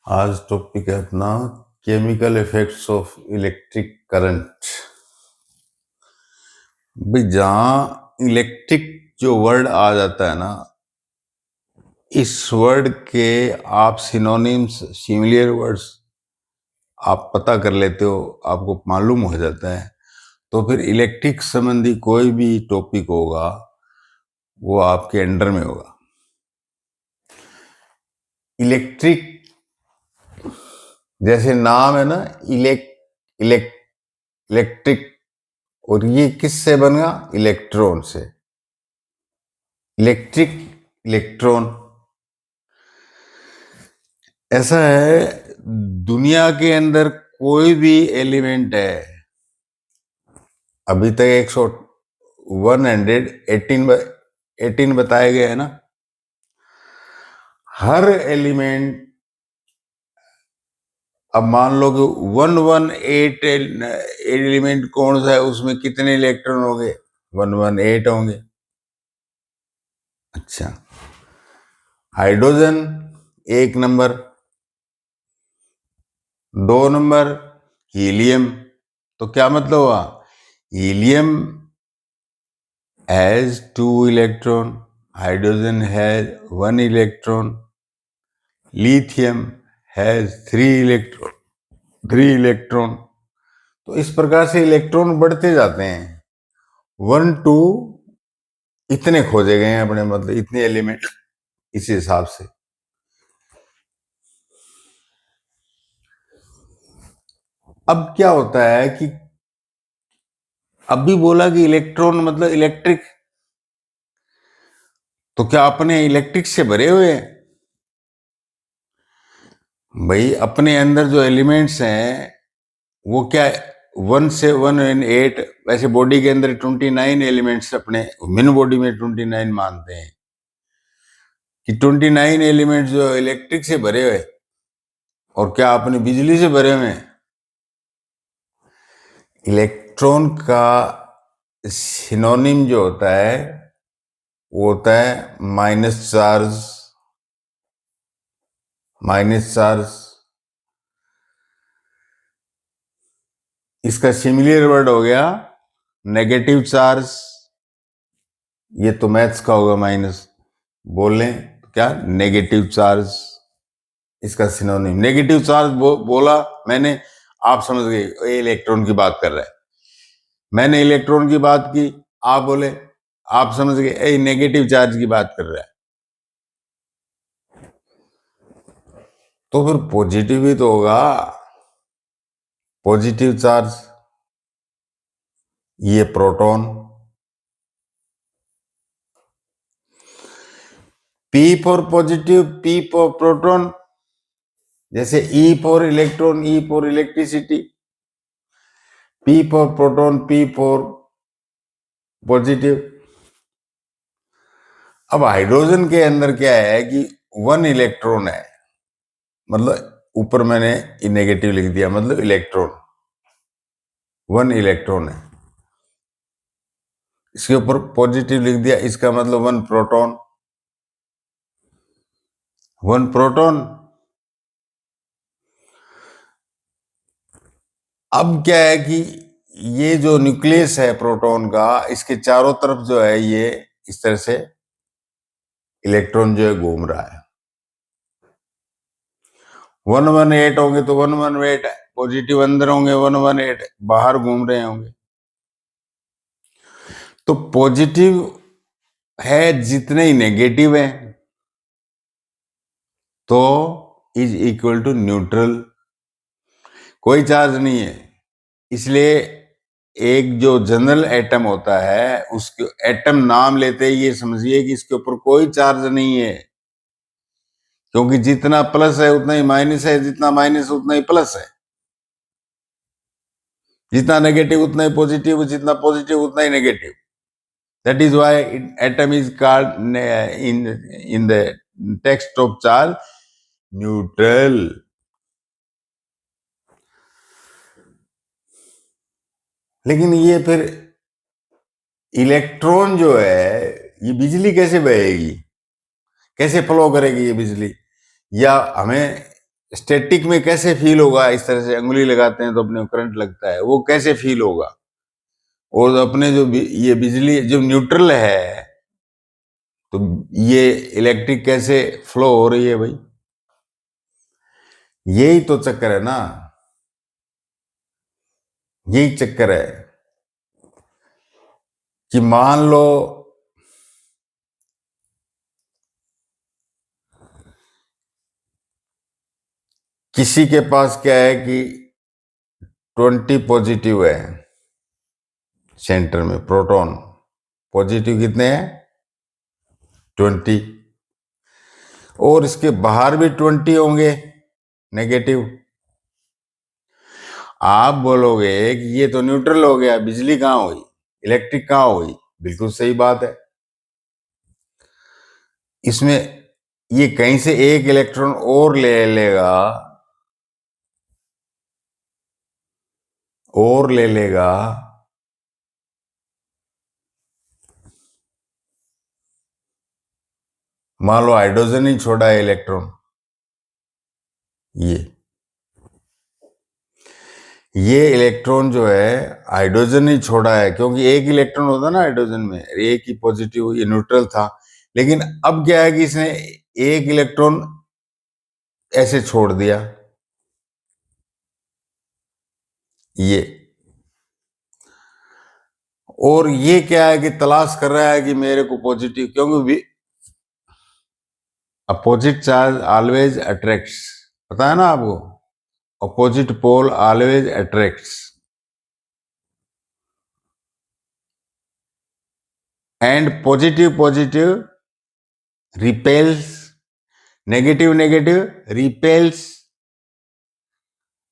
आज टॉपिक है अपना chemical effects of electric current. भाई जहां इलेक्ट्रिक जो वर्ड आ जाता है ना, इस वर्ड के आप सिनोनिम्स सिमिलर वर्ड्स आप पता कर लेते हो, आपको मालूम हो जाता है, तो फिर इलेक्ट्रिक संबंधी कोई भी टॉपिक होगा वो आपके अंडर में होगा। इलेक्ट्रिक जैसे नाम है ना, इलेक्ट्रिक, और ये किससे बना? इलेक्ट्रॉन से। Electric, electron. ऐसा है, दुनिया के अंदर कोई भी एलिमेंट है, अभी तक 118 बताए गए हैं ना। हर एलिमेंट, अब मान लो कि 118 एलिमेंट कौन सा है, उसमें कितने इलेक्ट्रॉन होंगे? 118 होंगे। अच्छा, हाइड्रोजन 1 नंबर, 2 नंबर हीलियम। तो क्या मतलब हुआ? Helium has 2 electron, hydrogen has 1 electron, lithium has 3 electron। तो इस प्रकार से इलेक्ट्रॉन बढ़ते जाते हैं, 1 2 इतने खोजे गए हैं अपने, मतलब इतने एलिमेंट इस हिसाब से। अब क्या होता है कि अभी बोला कि इलेक्ट्रॉन मतलब इलेक्ट्रिक, तो क्या अपने इलेक्ट्रिक से भरे हुए हैं? भाई अपने अंदर जो एलिमेंट्स हैं वो क्या, 1 से 1 and 8, वैसे बॉडी के अंदर 29 एलिमेंट्स, अपने ह्यूमन बॉडी में 29 मानते हैं कि 29 एलिमेंट्स जो इलेक्ट्रिक से भरे हुए, और क्या अपनी बिजली से भरे हुए हैं? इलेक्ट्रॉन का सिनोनिम जो होता है वो होता है माइनस चार्ज। माइनस चार्ज, इसका सिमिलर वर्ड हो गया नेगेटिव चार्ज। ये तो मैथ्स का होगा, माइनस बोल लें तो क्या, नेगेटिव चार्ज इसका सिनोनिम। नेगेटिव चार्ज बोला मैंने, आप समझ गए ये इलेक्ट्रॉन की बात कर रहा है। मैंने इलेक्ट्रॉन की बात की, आप बोले, आप समझ गए ये नेगेटिव चार्ज की बात कर रहा है। तो फिर पॉजिटिव ही तो होगा, पॉजिटिव चार्ज। ये proton, P for positive, P for proton. जैसे E for electron, E for electricity, P for proton, P for positive. अब हाइड्रोजन के अंदर क्या है कि 1 इलेक्ट्रॉन है, मतलब ऊपर मैंने नेगेटिव लिख दिया, मतलब इलेक्ट्रॉन 1 इलेक्ट्रॉन है। इसके ऊपर पॉजिटिव लिख दिया, इसका मतलब 1 प्रोटॉन। 1 प्रोटॉन। अब क्या है कि ये जो न्यूक्लियस है प्रोटॉन का, इसके चारों तरफ जो है ये इस तरह से इलेक्ट्रॉन जो है घूम रहा है। 118 होंगे तो 118 पॉजिटिव अंदर होंगे, 118 बाहर घूम रहे होंगे। तो पॉजिटिव है जितने ही नेगेटिव है तो इज इक्वल टू न्यूट्रल, कोई चार्ज नहीं है। इसलिए एक जो जनरल एटम होता है, उसके एटम नाम लेते ही ये समझिए कि इसके ऊपर कोई चार्ज नहीं है, क्योंकि जितना प्लस है उतना ही माइनस है, जितना माइनस उतना ही प्लस है, जितना नेगेटिव उतना ही पॉजिटिव, जितना पॉजिटिव उतना ही negative. That is why atom is called in the text of charge neutral. लेकिन ये फिर इलेक्ट्रॉन जो है, ये बिजली कैसे बहेगी, कैसे फ्लो करेगी ये बिजली? या हमें स्टैटिक में कैसे फील होगा, इस तरह से अंगुली लगाते हैं तो अपने करंट लगता है, वो कैसे फील होगा। और अपने जो ये बिजली जो न्यूट्रल है, तो ये इलेक्ट्रिक कैसे फ्लो हो रही है भाई, यही तो चक्कर है ना, यही चक्कर है कि मान लो किसी के पास क्या है कि 20 पॉजिटिव है, सेंटर में प्रोटॉन, पॉजिटिव कितने हैं 20, और इसके बाहर भी 20 होंगे नेगेटिव। आप बोलोगे कि ये तो न्यूट्रल हो गया, बिजली कहां हुई, इलेक्ट्रिक कहां हुई, बिल्कुल सही बात है। इसमें ये कहीं से एक इलेक्ट्रॉन और ले लेगा, और ले लेगा, मान लो हाइड्रोजन ही छोड़ा है इलेक्ट्रॉन, ये इलेक्ट्रॉन जो है हाइड्रोजन ही छोड़ा है, क्योंकि एक इलेक्ट्रॉन होता ना हाइड्रोजन में, एक ही पॉजिटिव, ये न्यूट्रल था। लेकिन अब क्या है कि इसने एक इलेक्ट्रॉन ऐसे छोड़ दिया, ये, और ये क्या है कि तलाश कर रहा है कि मेरे को पॉजिटिव, क्योंकि अपोजिट चार्ज ऑलवेज अट्रैक्ट्स, पता है ना आपको, opposite pole always attracts and positive positive repels, negative negative repels.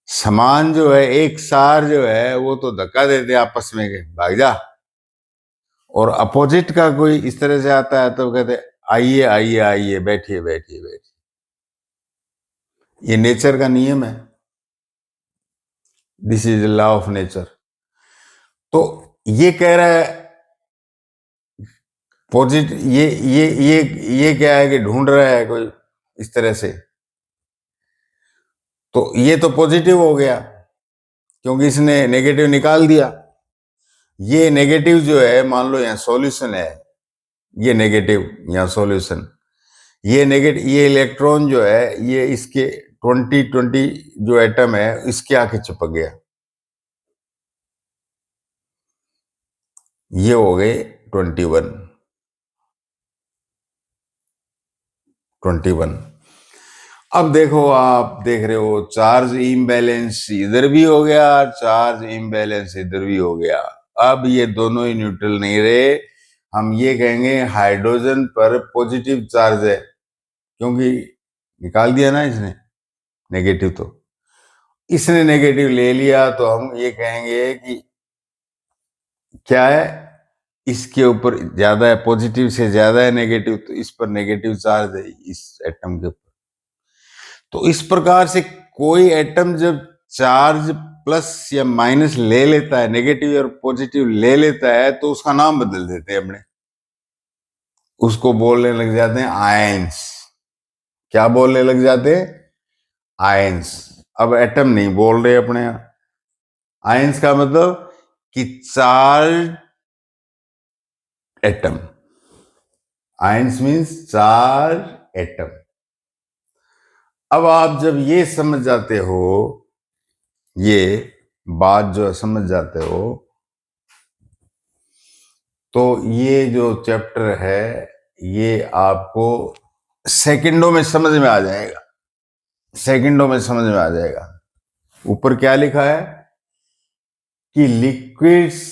समान जो है, एक सार जो है, वो तो धक्का देते आपस में के भाग जा, और अपोजिट का कोई इस तरह से आता है तो कहते आइए आइए आइए, बैठिए बैठिए बैठिए। ये नेचर का नियम है, this is law of nature. तो ये कह रहा है पॉजिटिव, ये क्या है कि ढूंढ रहा है कोई इस तरह से, तो ये तो पॉजिटिव हो गया क्योंकि इसने नेगेटिव निकाल दिया। ये नेगेटिव जो है, मान लो यहाँ सॉल्यूशन है, ये नेगेटिव यहाँ सॉल्यूशन, ये नेगेटिव, ये इलेक्ट्रॉन जो है ये इसके 20 जो एटम है इसके आके चिपक गया, ये हो गए 21। अब देखो, आप देख रहे हो चार्ज इम्बैलेंस इधर भी हो गया, चार्ज इम्बैलेंस इधर भी हो गया। अब ये दोनों ही न्यूट्रल नहीं रहे, हम ये कहेंगे हाइड्रोजन पर पॉजिटिव चार्ज है, क्योंकि निकाल दिया ना इसने नेगेटिव, तो इसने नेगेटिव ले लिया, तो हम ये कहेंगे कि क्या है, इसके ऊपर ज्यादा है, पॉजिटिव से ज्यादा है नेगेटिव, तो इस पर नेगेटिव चार्ज है इस एटम के ऊपर। तो इस प्रकार से कोई एटम जब चार्ज प्लस या माइनस ले लेता है, नेगेटिव और पॉजिटिव ले लेता है, तो उसका नाम बदल देते हैं अपने, उसको बोलने लग जाते हैं आयंस। क्या बोलने लग जाते हैं, आयंस। अब एटम नहीं बोल रहे अपने यहाँ, आयंस का मतलब कि charge atom, ions means charge atom. अब आप जब ये समझ जाते हो, ये बात जो समझ जाते हो, तो ये जो चैप्टर है ये आपको सेकंडों में समझ में आ जाएगा, सेकंडों में समझ में आ जाएगा। ऊपर क्या लिखा है कि लिक्विड्स,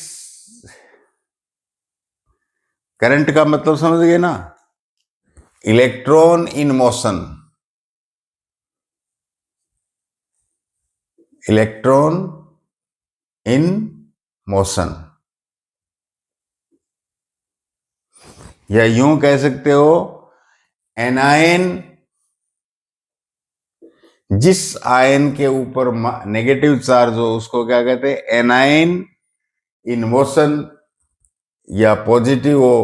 करंट का मतलब समझ गए ना, electron in motion, electron in motion, या यूं कह सकते हो एनायन, जिस आयन के ऊपर नेगेटिव चार्ज हो उसको क्या कहते हैं, एनायन इन मोशन, या पॉजिटिव हो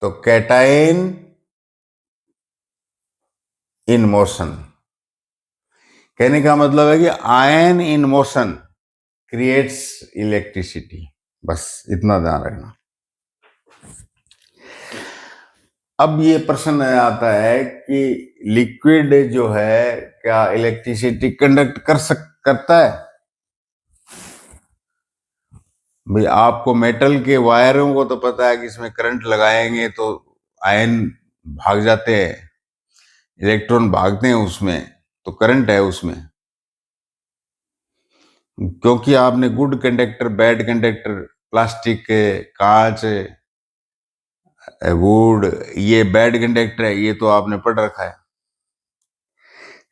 तो कैटायन इन मोशन। कहने का मतलब है कि ion in motion creates electricity, बस इतना ध्यान रखना। अब ये प्रश्न आता है कि लिक्विड जो है क्या इलेक्ट्रिसिटी कंडक्ट करता है? भाई आपको मेटल के वायरों को तो पता है कि इसमें करंट लगाएंगे तो आयन भाग जाते हैं, इलेक्ट्रॉन भागते हैं उसमें, तो करंट है उसमें। क्योंकि आपने good conductor, bad conductor, plastic के, कांच, वुड, ये बैड कंडक्टर है, ये तो आपने पढ़ रखा है।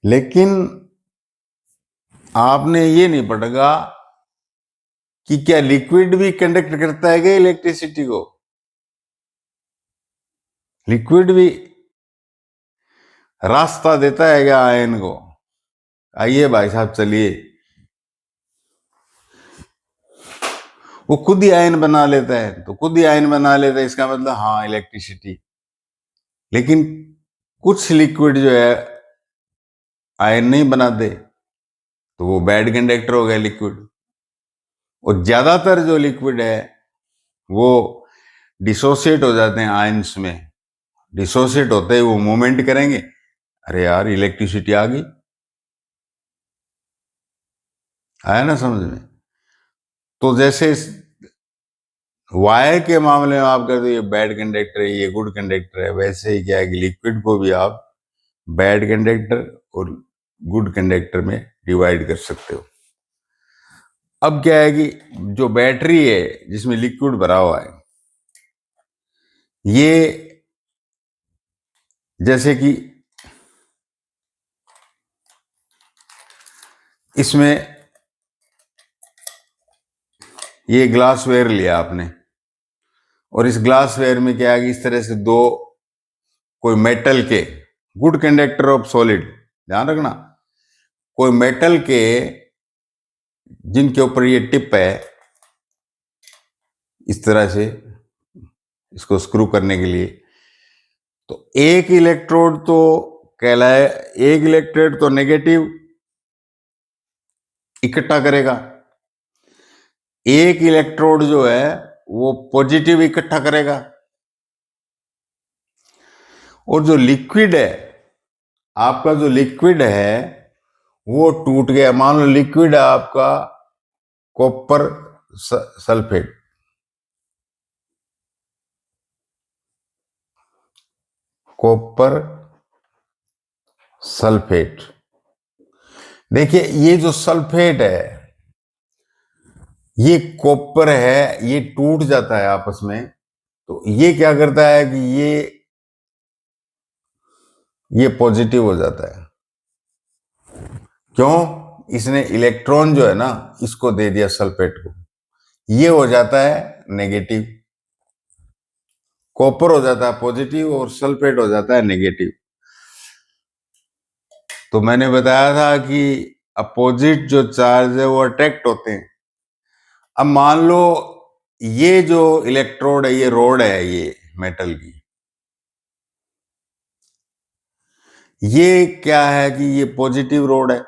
लेकिन आपने ये नहीं पढ़ा कि क्या लिक्विड भी कंडक्ट करता है क्या इलेक्ट्रिसिटी को? लिक्विड भी रास्ता देता है क्या आयन को? आइए भाई साहब चलिए, वो खुद ही आयन बना लेता है, तो खुद ही आयन बना लेता है इसका मतलब हाँ इलेक्ट्रिसिटी। लेकिन कुछ लिक्विड जो है आयन नहीं बनाते, तो वो बैड कंडक्टर हो गया लिक्विड। और ज्यादातर जो लिक्विड है वो डिसोसिएट हो जाते हैं आयंस में। डिसोसिएट होते ही वो मूवमेंट करेंगे, अरे यार इलेक्ट्रिसिटी आ गई। आया ना समझ में? तो जैसे वायर के मामले में आप कहते हो ये बैड कंडक्टर है, ये गुड कंडक्टर है, वैसे ही क्या है कि लिक्विड को भी आप बैड कंडक्टर और गुड कंडक्टर में डिवाइड कर सकते हो। अब क्या है कि जो बैटरी है जिसमें लिक्विड भरा हुआ है, ये जैसे कि इसमें ये ग्लासवेयर लिया आपने, और इस ग्लासवेयर में क्या है कि इस तरह से दो कोई मेटल के, गुड कंडक्टर ऑफ सॉलिड, ध्यान रखना, कोई मेटल के जिनके ऊपर ये टिप है, इस तरह से इसको स्क्रू करने के लिए, तो एक इलेक्ट्रोड तो कहलाए, एक इलेक्ट्रोड तो नेगेटिव इकट्ठा करेगा, एक इलेक्ट्रोड जो है वो पॉजिटिव इकट्ठा करेगा। और जो लिक्विड है, आपका जो लिक्विड है वो टूट गया, मान लो लिक्विड है आपका कॉपर सल्फेट, कॉपर सल्फेट। देखिए ये जो सल्फेट है, ये कॉपर है, ये टूट जाता है आपस में, तो ये क्या करता है कि ये पॉजिटिव हो जाता है। क्यों? इसने इलेक्ट्रॉन जो है ना इसको दे दिया सल्फेट को, ये हो जाता है नेगेटिव, कॉपर हो जाता है पॉजिटिव और सल्फेट हो जाता है नेगेटिव। तो मैंने बताया था कि अपोजिट जो चार्ज है वो अट्रैक्ट होते हैं। अब मान लो ये जो इलेक्ट्रोड है, ये रोड है, ये मेटल की, ये क्या है कि ये पॉजिटिव रोड है,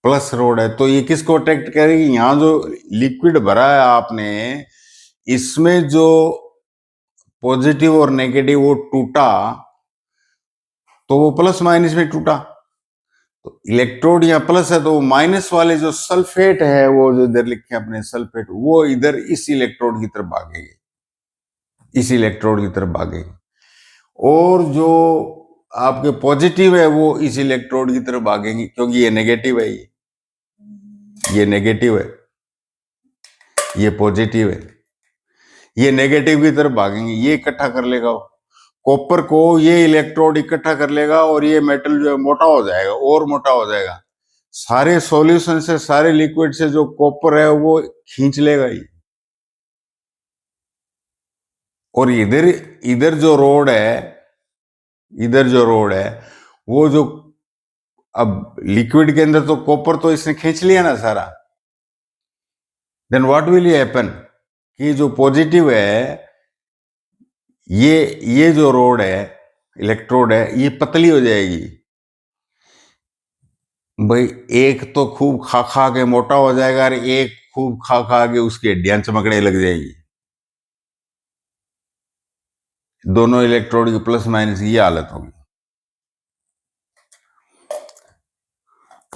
प्लस रोड है, तो ये किसको अट्रैक्ट करेगी? यहां जो लिक्विड भरा है आपने, इसमें जो पॉजिटिव और नेगेटिव वो टूटा, तो वो प्लस माइनस में टूटा, तो इलेक्ट्रोड यहाँ प्लस है, तो वो माइनस वाले जो सल्फेट है, वो जो इधर लिखे अपने सल्फेट, वो इधर इस इलेक्ट्रोड की तरफ भागेंगे, इस इलेक्ट्रोड की तरफ भागेंगे। और जो आपके पॉजिटिव है वो इस इलेक्ट्रोड की तरफ भागेंगे, क्योंकि ये नेगेटिव है, ये नेगेटिव है, ये पॉजिटिव है, ये नेगेटिव की तरफ भागेंगे, ये इकट्ठा कर लेगा कॉपर को, ये इलेक्ट्रोड इकट्ठा कर लेगा, और ये मेटल जो है मोटा हो जाएगा, और मोटा हो जाएगा। सारे सॉल्यूशन से, सारे लिक्विड से जो कॉपर है वो खींच लेगा ये। और इधर इधर जो रोड है, इधर जो रोड है वो जो, अब लिक्विड के अंदर तो कॉपर तो इसने खींच लिया ना सारा, देन व्हाट विल हैपन कि जो पॉजिटिव है, ये जो रोड है, इलेक्ट्रोड है, ये पतली हो जाएगी, भाई एक तो खूब खा खा के मोटा हो जाएगा और एक खूब खा खा के उसकी हड्डियां चमकने लग जाएगी। दोनों इलेक्ट्रोड की प्लस माइनस ये हालत होगी।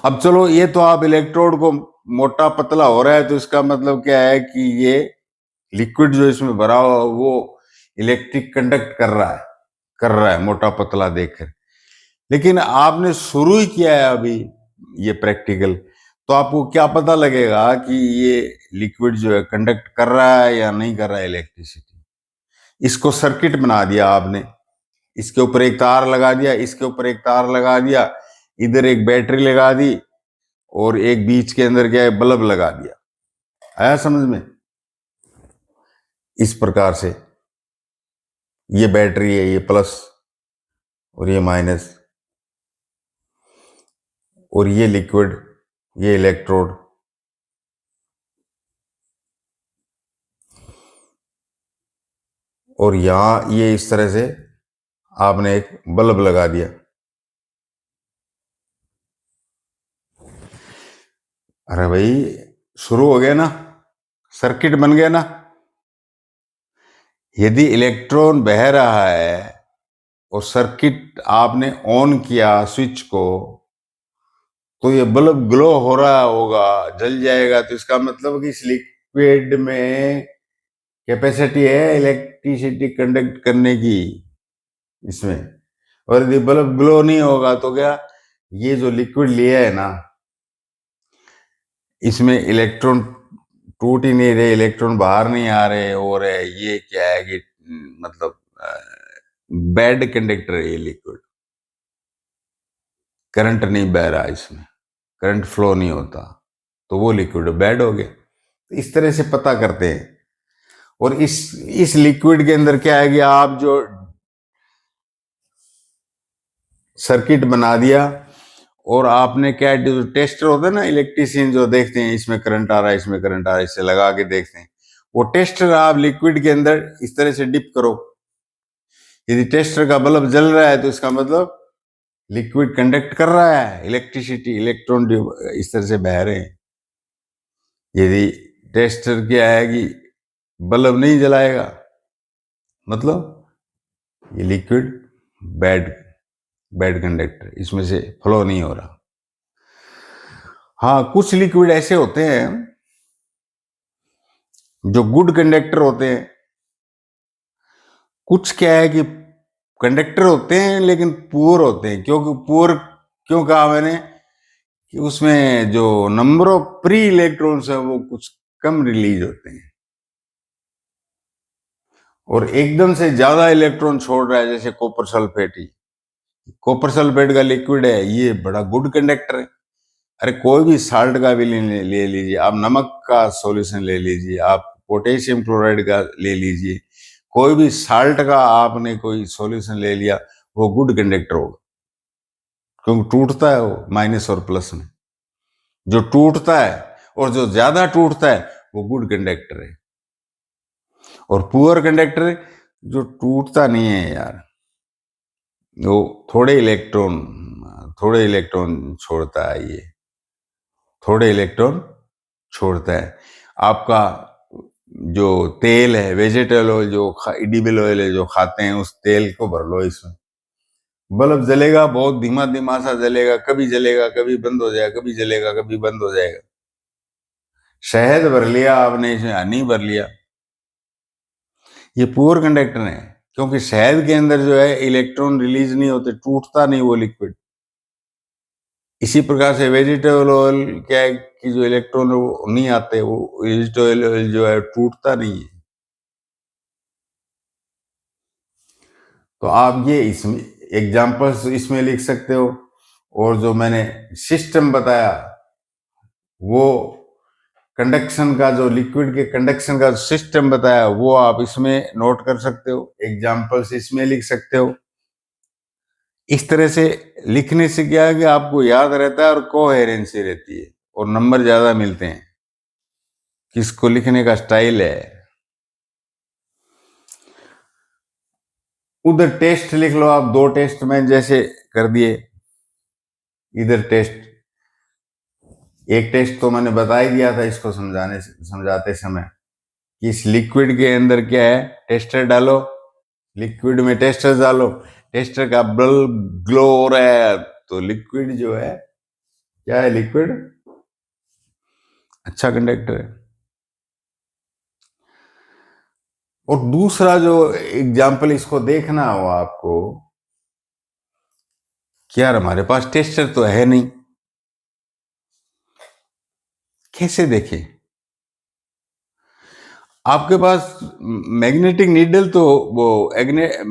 अब चलो, ये तो आप इलेक्ट्रोड को मोटा पतला हो रहा है तो इसका मतलब क्या है कि ये लिक्विड जो इसमें भरा हुआ वो इलेक्ट्रिक कंडक्ट कर रहा है मोटा पतला देखकर। लेकिन आपने शुरू ही किया है अभी ये प्रैक्टिकल, तो आपको क्या पता लगेगा कि ये लिक्विड जो है कंडक्ट कर रहा है या नहीं कर रहा है इलेक्ट्रिसिटी। इसको सर्किट बना दिया आपने, इसके ऊपर एक तार लगा दिया, इसके ऊपर एक तार लगा दिया, इधर एक बैटरी लगा दी और एक बीच के अंदर क्या है बल्ब लगा दिया। आया समझ में? इस प्रकार से ये बैटरी है, ये प्लस और ये माइनस, और ये लिक्विड, ये इलेक्ट्रोड। और यहां ये इस तरह से आपने एक बल्ब लगा दिया। अरे भाई, शुरू हो गया ना, सर्किट बन गया ना। यदि इलेक्ट्रॉन बह रहा है और सर्किट आपने ऑन किया स्विच को, तो ये बल्ब ग्लो हो रहा होगा, जल जाएगा। तो इसका मतलब कि इस लिक्विड में कैपेसिटी है इलेक्ट्रिसिटी कंडक्ट करने की इसमें। और यदि बल्ब ग्लो नहीं होगा तो क्या, ये जो लिक्विड लिया है ना, इसमें इलेक्ट्रॉन टूट ही नहीं रहे, इलेक्ट्रॉन बाहर नहीं आ रहे, और ये क्या है कि मतलब बैड कंडक्टर है ये लिक्विड। करंट नहीं बह रहा इसमें, करंट फ्लो नहीं होता, तो वो लिक्विड बैड हो गया। तो इस तरह से पता करते हैं। और इस लिक्विड के अंदर क्या है कि आप जो सर्किट बना दिया, और आपने क्या, जो टेस्टर होता है ना, इलेक्ट्रिशियन जो देखते हैं इसमें करंट आ रहा है, इसमें करंट आ रहा है, इससे लगा के देखते हैं, वो टेस्टर आप लिक्विड के अंदर इस तरह से डिप करो। यदि टेस्टर का बल्ब जल रहा है तो इसका मतलब लिक्विड कंडक्ट कर रहा है इलेक्ट्रिसिटी, इलेक्ट्रॉन इस तरह से बह रहे हैं। यदि टेस्टर क्या है कि बल्ब नहीं जलाएगा, मतलब ये लिक्विड बैड बैड कंडक्टर, इसमें से फ्लो नहीं हो रहा। हाँ, कुछ लिक्विड ऐसे होते हैं जो गुड कंडक्टर होते हैं। कुछ क्या है कि कंडक्टर होते हैं लेकिन पुअर होते हैं। क्योंकि पुअर क्यों कहा मैंने, कि उसमें जो नंबर ऑफ फ्री इलेक्ट्रॉन्स है वो कुछ कम रिलीज होते हैं, और एकदम से ज्यादा इलेक्ट्रॉन छोड़ रहा है, जैसे कॉपर सल्फेट ही। कॉपर सल्फेट का लिक्विड है, ये बड़ा गुड कंडक्टर है। अरे कोई भी साल्ट का भी ले लीजिए आप, नमक का सॉल्यूशन ले लीजिए आप, पोटेशियम क्लोराइड का ले लीजिए, कोई भी साल्ट का आपने कोई सॉल्यूशन ले लिया, वो गुड कंडक्टर होगा। क्योंकि टूटता है वो माइनस और प्लस में। जो टूटता है और जो ज्यादा टूटता है वो गुड कंडक्टर है। और पुअर कंडक्टर जो टूटता नहीं है यार, वो थोड़े इलेक्ट्रॉन छोड़ता है, ये थोड़े इलेक्ट्रॉन छोड़ता है। आपका जो तेल है, वेजिटेबल ऑयल, जो एडिबल ऑयल है जो खाते हैं, उस तेल को भर लो इसमें, बल्ब जलेगा, बहुत धीमा धीमा सा जलेगा, कभी जलेगा कभी बंद हो जाएगा, कभी जलेगा कभी बंद हो जाएगा। शहद भर लिया आपने इसमें, हनी भर लिया, ये पुअर कंडक्टर है। क्योंकि शहद के अंदर जो है इलेक्ट्रॉन रिलीज नहीं होते, टूटता नहीं वो लिक्विड। इसी प्रकार से वेजिटेबल ऑयल क्या है कि जो इलेक्ट्रॉन वो नहीं आते, वो वेजिटेबल ऑयल जो है टूटता नहीं है। तो आप ये इसमें एग्जाम्पल्स इसमें लिख सकते हो। और जो मैंने सिस्टम बताया, वो कंडक्शन का, जो लिक्विड के कंडक्शन का सिस्टम बताया, वो आप इसमें नोट कर सकते हो, एग्जाम्पल्स इसमें लिख सकते हो। इस तरह से लिखने से क्या है कि आपको याद रहता है और कोहेरेंसी रहती है, और नंबर ज्यादा मिलते हैं। किसको लिखने का स्टाइल है। उधर टेस्ट लिख लो आप, 2 टेस्ट में जैसे कर दिए, इधर टेस्ट एक टेस्ट तो मैंने बता ही दिया था इसको समझाते समय कि इस लिक्विड के अंदर क्या है, टेस्टर डालो, लिक्विड में टेस्टर डालो, टेस्टर का बल्ब ग्लो हो रहा है, तो लिक्विड जो है क्या है, लिक्विड अच्छा कंडक्टर है। और दूसरा जो एग्जाम्पल इसको देखना हो आपको कि यार हमारे पास टेस्टर तो है नहीं, कैसे देखें? आपके पास मैग्नेटिक नीडल तो वो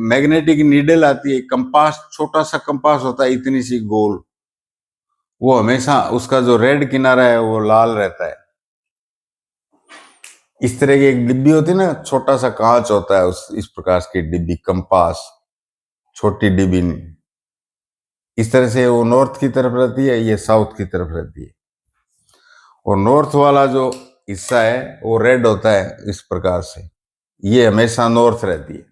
मैग्नेटिक नीडल आती है, कंपास, छोटा सा कंपास होता है इतनी सी गोल, वो हमेशा उसका जो रेड किनारा है वो लाल रहता है। इस तरह की एक डिब्बी होती है ना, छोटा सा कांच होता है, उस इस प्रकार की डिब्बी, कंपास, छोटी डिब्बी नहीं। इस तरह से वो नॉर्थ की तरफ रहती है, ये साउथ की तरफ रहती है, और नॉर्थ वाला जो हिस्सा है वो रेड होता है इस प्रकार से, ये हमेशा नॉर्थ रहती है।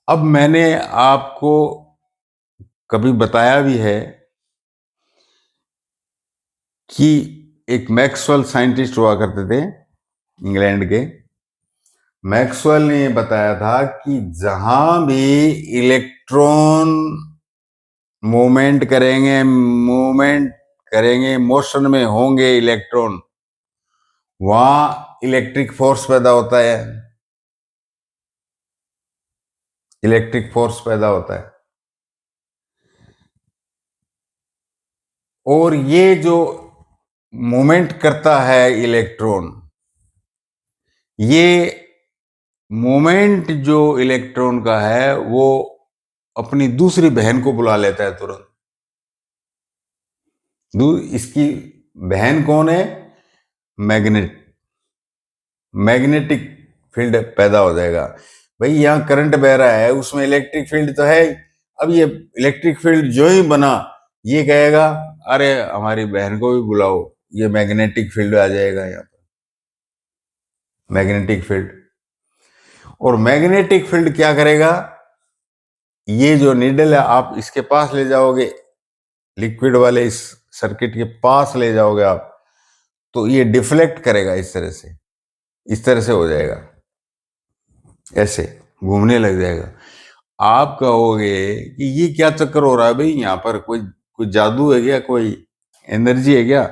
अब मैंने आपको कभी बताया भी है कि एक मैक्सवेल साइंटिस्ट हुआ करते थे इंग्लैंड के। मैक्सवेल ने बताया था कि जहां भी इलेक्ट्रॉन मूवमेंट करेंगे, मोशन में होंगे इलेक्ट्रॉन, वहां इलेक्ट्रिक फोर्स पैदा होता है, इलेक्ट्रिक फोर्स पैदा होता है। और ये जो मूवमेंट करता है इलेक्ट्रॉन, ये मोमेंट जो इलेक्ट्रॉन का है वो अपनी दूसरी बहन को बुला लेता है तुरंत। इसकी बहन कौन है? मैग्नेटिक फील्ड पैदा हो जाएगा। भाई यहाँ करंट बह रहा है, उसमें इलेक्ट्रिक फील्ड तो है ही। अब ये इलेक्ट्रिक फील्ड जो ही बना, ये कहेगा अरे हमारी बहन को भी बुलाओ, ये मैग्नेटिक फील्ड आ जाएगा यहाँ पर, मैग्नेटिक फील्ड। और मैग्नेटिक फील्ड क्या करेगा, ये जो नीडल है आप इसके पास ले जाओगे, लिक्विड वाले इस सर्किट के पास ले जाओगे आप, तो ये डिफ्लेक्ट करेगा इस तरह से, इस तरह से हो जाएगा, ऐसे घूमने लग जाएगा। आप कहोगे कि ये क्या चक्कर हो रहा है भाई, यहाँ पर कोई कोई जादू है क्या, कोई एनर्जी है क्या,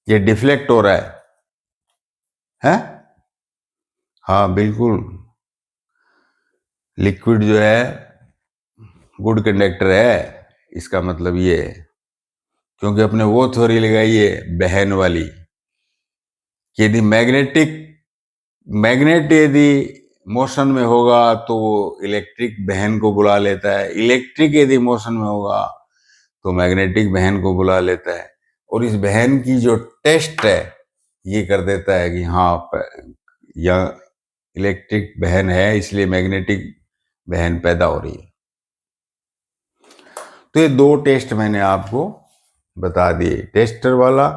ये डिफ्लेक्ट हो रहा है? हाँ बिल्कुल, लिक्विड जो है गुड कंडक्टर है, इसका मतलब ये है, क्योंकि अपने वो थ्योरी लगाई है बहन वाली कि यदि मैग्नेट यदि मोशन में होगा तो वो इलेक्ट्रिक बहन को बुला लेता है, इलेक्ट्रिक यदि मोशन में होगा तो मैग्नेटिक बहन को बुला लेता है, और इस बहन की जो टेस्ट है ये कर देता है कि हाँ यह इलेक्ट्रिक बहन है, इसलिए मैग्नेटिक बहन पैदा हो रही है। तो ये दो टेस्ट मैंने आपको बता दिए, टेस्टर वाला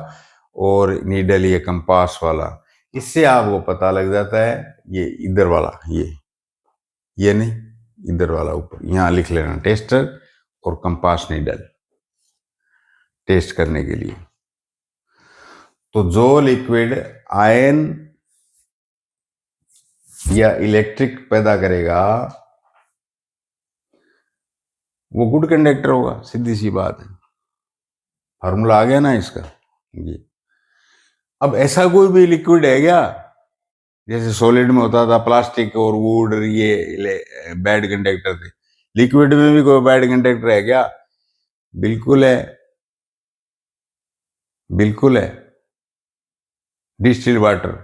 और नीडल ये कंपास वाला। इससे आपको पता लग जाता है, ये इधर वाला, ये नहीं, इधर वाला ऊपर यहां लिख लेना, टेस्टर और कंपास नीडल, टेस्ट करने के लिए। तो जो लिक्विड आयन या इलेक्ट्रिक पैदा करेगा वो गुड कंडक्टर होगा, सीधी सी बात है, फार्मूला आ गया ना इसका। ये अब ऐसा कोई भी लिक्विड है क्या, जैसे सॉलिड में होता था प्लास्टिक और वुड, ये बैड कंडक्टर थे, लिक्विड में भी कोई बैड कंडक्टर है क्या? बिल्कुल है, बिल्कुल है, डिस्टिल्ड वाटर।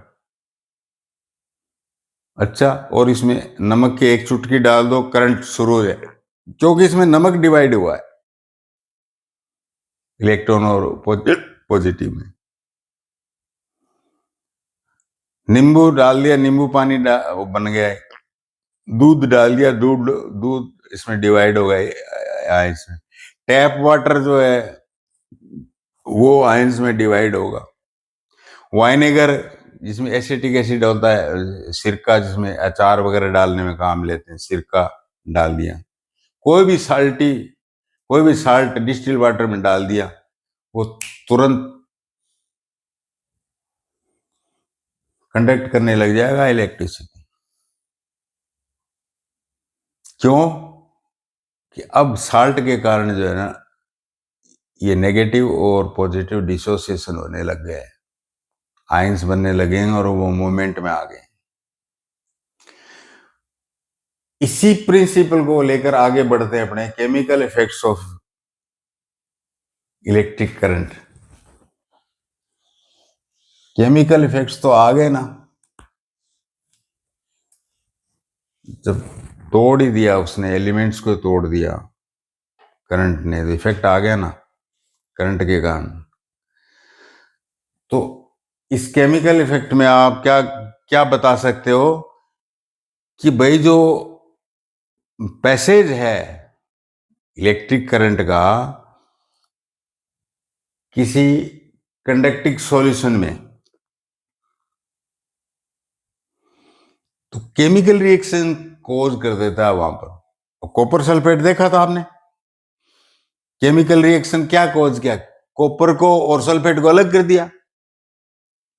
अच्छा, और इसमें नमक की एक चुटकी डाल दो, करंट शुरू हो जाए, क्योंकि इसमें नमक डिवाइड हुआ है इलेक्ट्रॉन और पॉजिटिव में। नींबू डाल दिया, नींबू पानी वो बन गया है, दूध डाल दिया, दूध दूध इसमें डिवाइड हो गया आयंस में। टैप वाटर जो है वो आयंस में डिवाइड होगा। वाइनेगर जिसमें एसिटिक एसिड होता है, सिरका जिसमें अचार वगैरह डालने में काम लेते हैं, सिरका डाल दिया, कोई भी साल्ट डिस्टिल वाटर में डाल दिया, वो तुरंत कंडक्ट करने लग जाएगा इलेक्ट्रिसिटी। क्यों? कि अब साल्ट के कारण जो है ना, ये नेगेटिव और पॉजिटिव डिसोसिएशन होने लग गए, आयंस बनने लगे हैं और वो मूवमेंट में आ गए। इसी प्रिंसिपल को लेकर आगे बढ़ते हैं अपने chemical effects of electric current. Chemical effects तो आ गए ना, जब तोड़ ही दिया उसने, एलिमेंट्स को तोड़ दिया करंट ने, तो इफेक्ट आ गया ना करंट के कारण। तो इस केमिकल इफेक्ट में आप क्या क्या बता सकते हो कि भाई जो पैसेज है इलेक्ट्रिक करंट का किसी कंडक्टिंग सॉल्यूशन में, तो केमिकल रिएक्शन कोज कर देता है वहां पर। कॉपर सल्फेट देखा था आपने, केमिकल रिएक्शन क्या कोज किया, कॉपर को और सल्फेट को अलग कर दिया।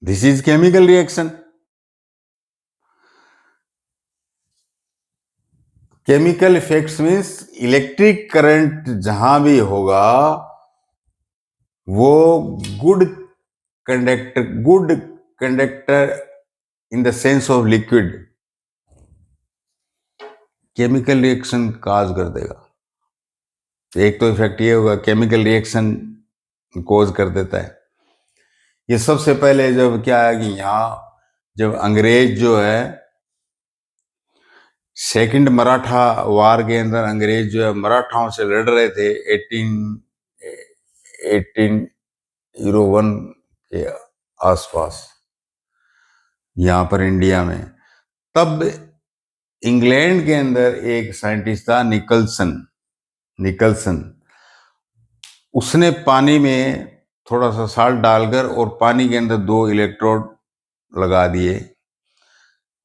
This is chemical reaction. Chemical effects means electric current जहां भी होगा वो good conductor in the sense of liquid chemical reaction cause कर देगा। एक तो इफेक्ट ये होगा, केमिकल रिएक्शन कोज कर देता है। ये सबसे पहले जब क्या है कि यहाँ जब अंग्रेज जो है सेकंड मराठा वार के अंदर, अंग्रेज जो है मराठाओं से लड़ रहे थे 1801 के आसपास यहाँ पर इंडिया में। तब इंग्लैंड के अंदर एक साइंटिस्ट था निकलसन, उसने पानी में थोड़ा सा साल्ट डालकर और पानी के अंदर 2 इलेक्ट्रोड लगा दिए।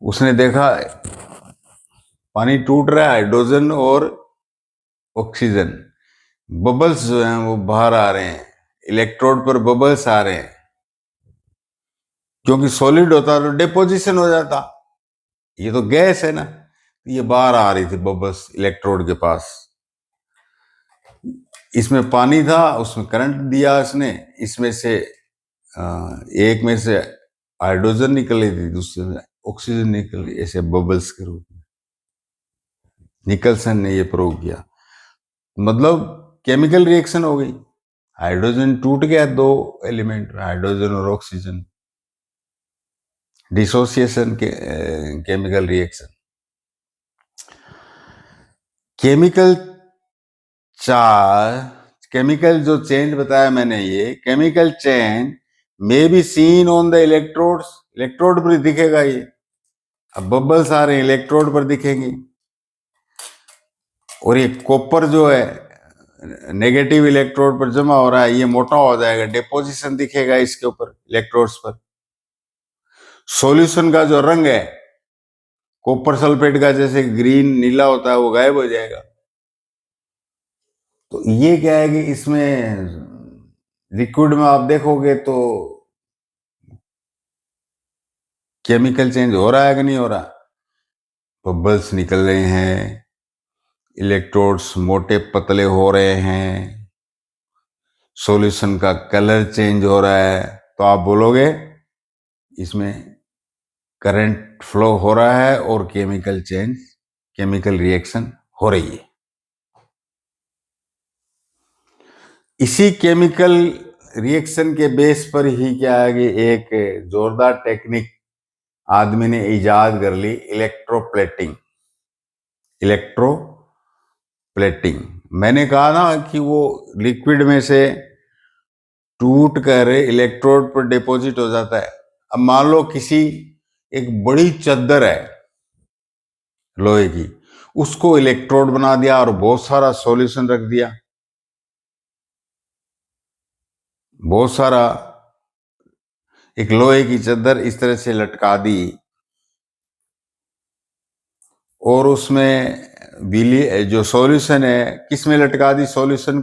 उसने देखा पानी टूट रहा है, हाइड्रोजन और ऑक्सीजन, बबल्स जो हैं वो बाहर आ रहे हैं, इलेक्ट्रोड पर बबल्स आ रहे हैं। क्योंकि सॉलिड होता तो डिपोजिशन हो जाता, ये तो गैस है ना, ये बाहर आ रही थी बबल्स इलेक्ट्रोड के पास। इसमें पानी था, उसमें करंट दिया इसने, इसमें से एक में से हाइड्रोजन निकल रही थी, दूसरे में ऑक्सीजन निकल रही, ऐसे बबल्स के रूप में निकलसन ने ये प्रूव किया। मतलब केमिकल रिएक्शन हो गई, हाइड्रोजन टूट गया 2 एलिमेंट में, हाइड्रोजन और ऑक्सीजन, डिसोसिएशन के केमिकल रिएक्शन। केमिकल जो चेंज बताया मैंने, ये chemical change may be seen on the electrodes, electrode पर दिखेगा ये। अब बबल्स आ रहे हैं, इलेक्ट्रोड पर दिखेंगे। और ये कॉपर जो है नेगेटिव इलेक्ट्रोड पर जमा हो रहा है, ये मोटा हो जाएगा, डिपोजिशन दिखेगा इसके ऊपर इलेक्ट्रोड्स पर। सॉल्यूशन का जो रंग है कॉपर सल्फेट का, जैसे ग्रीन नीला होता है, वो गायब हो जाएगा। तो ये क्या है कि इसमें लिक्विड में आप देखोगे तो केमिकल चेंज हो रहा है कि नहीं हो रहा, बबल्स निकल रहे हैं, इलेक्ट्रोड्स मोटे पतले हो रहे हैं, सॉल्यूशन का कलर चेंज हो रहा है। तो आप बोलोगे इसमें करंट फ्लो हो रहा है और केमिकल रिएक्शन हो रही है। इसी केमिकल रिएक्शन के बेस पर ही क्या है कि एक जोरदार टेक्निक आदमी ने इजाद कर ली, इलेक्ट्रोप्लेटिंग। मैंने कहा ना कि वो लिक्विड में से टूट कर इलेक्ट्रोड पर डिपॉजिट हो जाता है। अब मान लो किसी एक बड़ी चद्दर है लोहे की, उसको इलेक्ट्रोड बना दिया और बहुत सारा सॉल्यूशन रख दिया, बहुत सारा एक लोहे की चादर इस तरह से लटका दी और उसमें बिली जो सॉल्यूशन है किस में लटका दी, सॉल्यूशन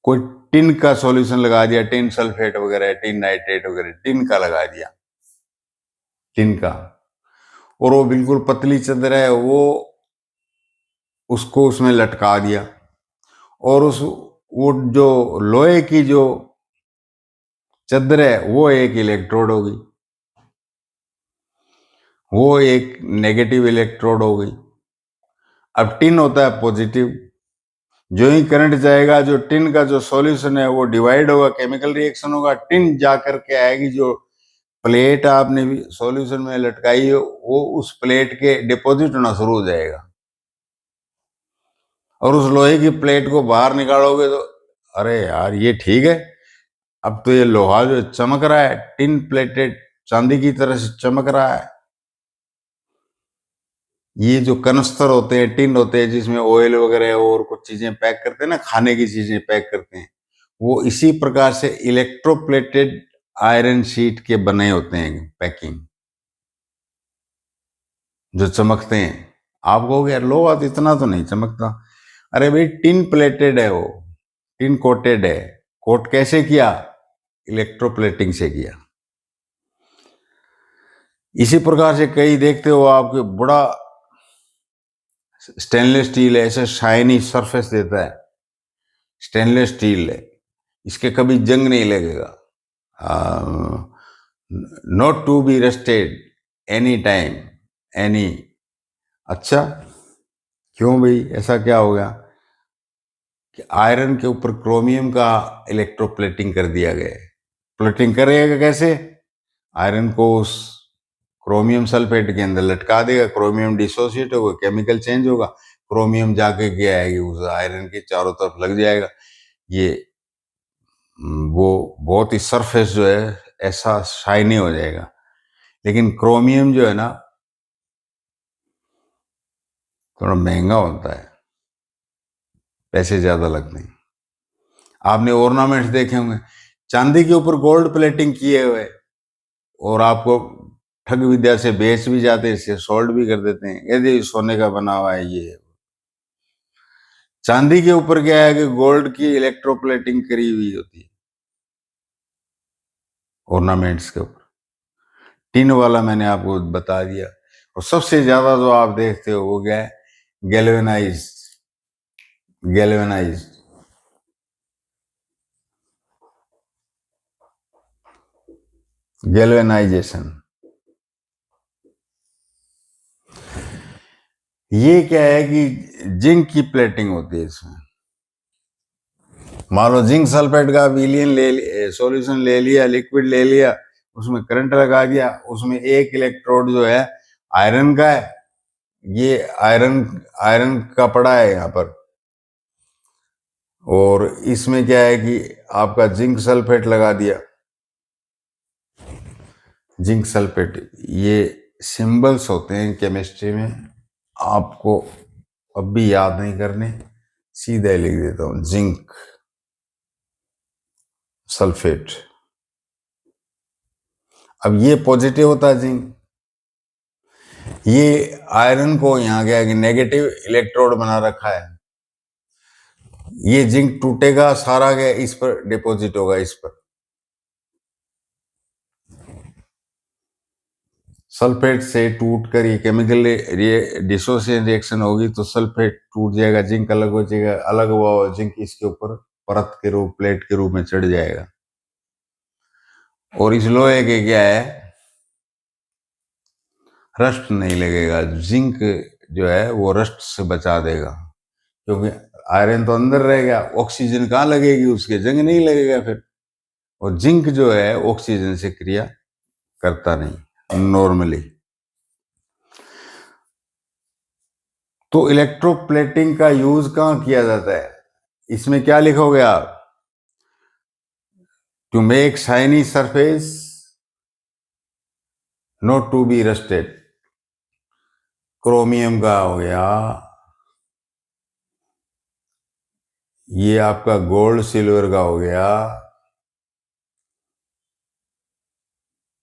कोई टिन का सॉल्यूशन लगा दिया, टिन सल्फेट वगैरह, टिन नाइट्रेट वगैरह, टिन का लगा दिया, टिन का, और वो बिल्कुल पतली चादर है, वो उसको उसमें लटका दिया और उस वो जो लोहे की जो चादर है वो एक इलेक्ट्रोड होगी, वो एक नेगेटिव इलेक्ट्रोड हो गई। अब टिन होता है पॉजिटिव, जो ही करंट जाएगा जो टिन का जो सॉल्यूशन है वो डिवाइड होगा, केमिकल रिएक्शन होगा, टिन जा करके आएगी, जो प्लेट आपने भी सॉल्यूशन में लटकाई है वो उस प्लेट के डिपॉजिट होना शुरू हो जाएगा, और उस लोहे की प्लेट को बाहर निकालोगे तो अरे यार ये ठीक है, अब तो ये लोहा जो चमक रहा है, टिन प्लेटेड चांदी की तरह से चमक रहा है। ये जो कनस्तर होते हैं, टिन होते हैं जिसमें ऑयल वगैरह और कुछ चीजें पैक करते हैं ना, खाने की चीजें पैक करते हैं, वो इसी प्रकार से इलेक्ट्रोप्लेटेड आयरन शीट के बने होते हैं पैकिंग, जो चमकते हैं। आप कहोगे यार लोहा तो इतना तो नहीं चमकता, अरे भाई टिन प्लेटेड है, वो टिन कोटेड है। कोट कैसे किया? इलेक्ट्रोप्लेटिंग से किया। इसी प्रकार से कई देखते हो आपके बड़ा स्टेनलेस स्टील है, ऐसे शाइनी सरफेस देता है, स्टेनलेस स्टील है, इसके कभी जंग नहीं लगेगा, not to be rusted any time any. अच्छा क्यों भाई, ऐसा क्या हो गया कि आयरन के ऊपर क्रोमियम का इलेक्ट्रोप्लेटिंग कर दिया गया है? प्लेटिंग करेगा कैसे? आयरन को उस क्रोमियम सल्फेट के अंदर लटका देगा, क्रोमियम डिसोसिएट होगा, केमिकल चेंज होगा, क्रोमियम जाके क्या आएगी उस आयरन के चारों तरफ लग जाएगा, ये वो बहुत ही सरफेस जो है ऐसा शाइनी हो जाएगा। लेकिन क्रोमियम जो है ना थोड़ा महंगा होता है, पैसे ज्यादा लगते हैं। आपने ऑर्नामेंट्स देखे होंगे चांदी के ऊपर गोल्ड प्लेटिंग किए हुए, और आपको ठग विद्या से बेच भी जाते हैं, इसे सोल्ड भी कर देते हैं, यदि सोने का बना हुआ है ये। चांदी के ऊपर क्या है कि गोल्ड की इलेक्ट्रोप्लेटिंग करी हुई होती है ऑर्नामेंट्स के ऊपर। टिन वाला मैंने आपको बता दिया। और सबसे ज्यादा जो आप देखते हो वो क्या है? Galvanise, galvanise, galvanisation. ये क्या है कि जिंक की प्लेटिंग होती है इसमें। मान लो जिंक सल्फेट का विलियन ले सॉल्यूशन ले लिया, लिक्विड ले लिया, उसमें करंट लगा दिया, उसमें एक इलेक्ट्रोड जो है आयरन का है, ये आयरन आयरन का पड़ा है यहाँ पर, और इसमें क्या है कि आपका जिंक सल्फेट लगा दिया। जिंक सल्फेट ये सिंबल्स होते हैं केमिस्ट्री में, आपको अब भी याद नहीं करने, सीधे लिख देता हूं, जिंक सल्फेट। अब ये पॉजिटिव होता है जिंक, ये आयरन को यहां क्या है कि नेगेटिव इलेक्ट्रोड बना रखा है, ये जिंक टूटेगा सारा क्या इस पर डिपॉजिट होगा, इस पर सल्फेट से टूट कर ये केमिकल डिसोसिएशन रिएक्शन होगी तो सल्फेट टूट जाएगा, जिंक अलग हो जाएगा, अलग हुआ जिंक इसके ऊपर परत के रूप, प्लेट के रूप में चढ़ जाएगा। और इस लोहे के क्या है, रस्ट नहीं लगेगा, जिंक जो है वो रस्ट से बचा देगा, क्योंकि आयरन तो अंदर रहेगा, ऑक्सीजन कहाँ लगेगी उसके, जंग नहीं लगेगा फिर। और जिंक जो है ऑक्सीजन से क्रिया करता नहीं नॉर्मली। तो इलेक्ट्रोप्लेटिंग का यूज कहाँ किया जाता है? इसमें क्या लिखोगे आप? To make shiny surface not to be rusted. Chromium का हो गया, ये आपका गोल्ड सिल्वर का हो गया,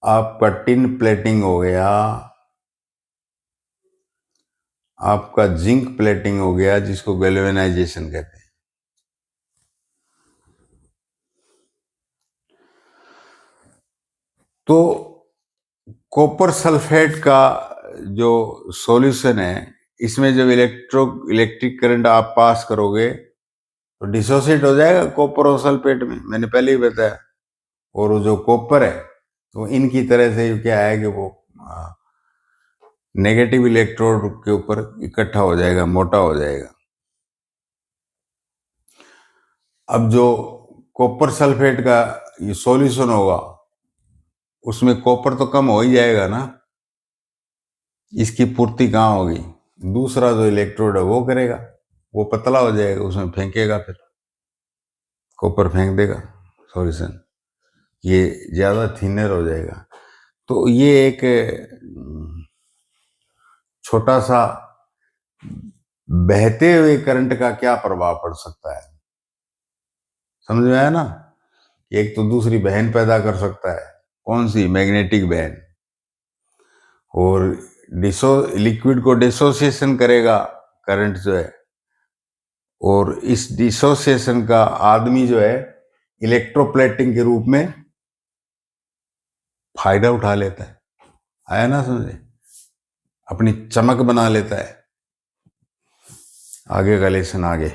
आपका टिन प्लेटिंग हो गया, आपका जिंक प्लेटिंग हो गया, जिसको गैल्वेनाइजेशन कहते हैं। तो कॉपर सल्फेट का जो सॉल्यूशन है, इसमें जब इलेक्ट्रिक करंट आप पास करोगे तो डिसोसिएट हो जाएगा कॉपर और सल्फेट में, मैंने पहले ही बताया। और वो जो कॉपर है तो इनकी तरह से क्या है कि वो नेगेटिव इलेक्ट्रोड के ऊपर इकट्ठा हो जाएगा, मोटा हो जाएगा। अब जो कॉपर सल्फेट का ये सॉल्यूशन होगा उसमें कॉपर तो कम हो ही जाएगा ना, इसकी पूर्ति कहाँ होगी, दूसरा जो इलेक्ट्रोड है वो करेगा, वो पतला हो जाएगा, उसमें फेंकेगा, फिर कॉपर फेंक देगा सॉल्यूशन, ये ज्यादा थिनर हो जाएगा। तो ये एक छोटा सा बहते हुए करंट का क्या प्रभाव पड़ सकता है, समझ में आया ना। एक तो दूसरी बहन पैदा कर सकता है, कौन सी, मैग्नेटिक बहन, और लिक्विड को डिसोसिएशन करेगा करंट जो है, और इस डिसोसिएशन का आदमी जो है इलेक्ट्रोप्लेटिंग के रूप में फायदा उठा लेता है। आया ना समझे, अपनी चमक बना लेता है। आगे का लेसन आगे।